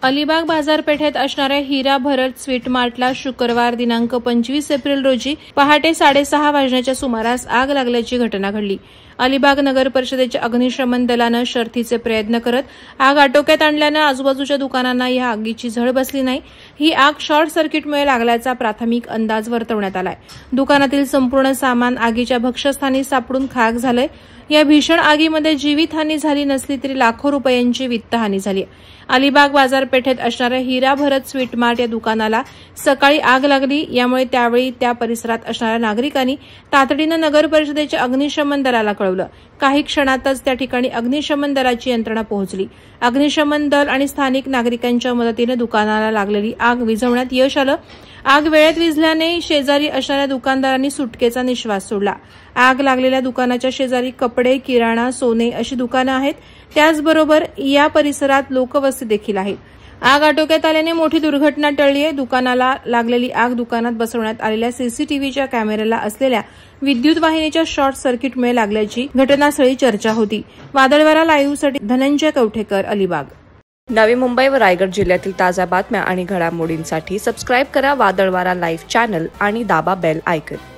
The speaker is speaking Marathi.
अलिबाग बाजारपेठेत असणाऱ्या हिरा भरत स्वीट मार्टला शुक्रवार दिनांक 25 एप्रिल रोजी पहाटे 6:30 वाजण्याच्या सुमारास आग लागल्याची घटना घडली। अलिबाग नगर परिषदेच्या अग्निशमन दलानं शर्थीचे प्रयत्न करत आग आटोक्यात आणल्यानं आजूबाजूच्या दुकानांना या आगीची झळ बसली नाही। ही आग शॉर्ट सर्किटमुळे लागल्याचा प्राथमिक अंदाज वर्तवण्यात आलाय। दुकानातील संपूर्ण सामान आगीच्या भक्ष्यस्थानी सापडून खाक झालंय। या भीषण आगीमध्ये जीवितहानी झाली नसली तरी लाखो रुपयांची वित्तहानी झाली। अलिबाग बाजारपेठेत असणाऱ्या हिरा भरत स्वीट मार्ट या दुकानाला सकाळी आग लागली। यामुळे त्यावेळी त्या परिसरात असणाऱ्या नागरिकांनी तातडीनं नगर परिषदेच्या अग्निशमन दलाला कळवलं। काही क्षणातच त्या ठिकाणी अग्निशमन दलाची यंत्रणा पोहोचली। अग्निशमन दल आणि स्थानिक नागरिकांच्या मदतीने दुकानाला लागलेली आग विझवण्यात यश आलं। आग वेळेत विझल्याने शेजारी असणाऱ्या दुकानदारांनी सुटकेचा निश्वास सोडला। आग लागलेल्या दुकानाच्या शेजारी कपडे, किराणा, सोने अशी दुकानं आहेत। त्याचबरोबर या परिसरात लोकवस्ती देखील आहे। आग आटोक्यात आल्याने मोठी दुर्घटना टळली आहे। दुकानाला लागलेली आग दुकानात बसवण्यात आलेल्या सीसीटीव्हीच्या कॅमेऱ्याला असलेल्या विद्युत वाहिनीच्या शॉर्ट सर्किटमुळे लागल्याची घटनास्थळी चर्चा होती। वादळवारा लाईव्हसाठी धनंजय कवठेकर, अलिबाग। नवी मुंबई व रायगड जिल्ह्यातील ताज्या बातम्या आणि घडामोडींसाठी सबस्क्राईब करा वादळवारा लाईव्ह चॅनल आणि दाबा बेल आयकॉन।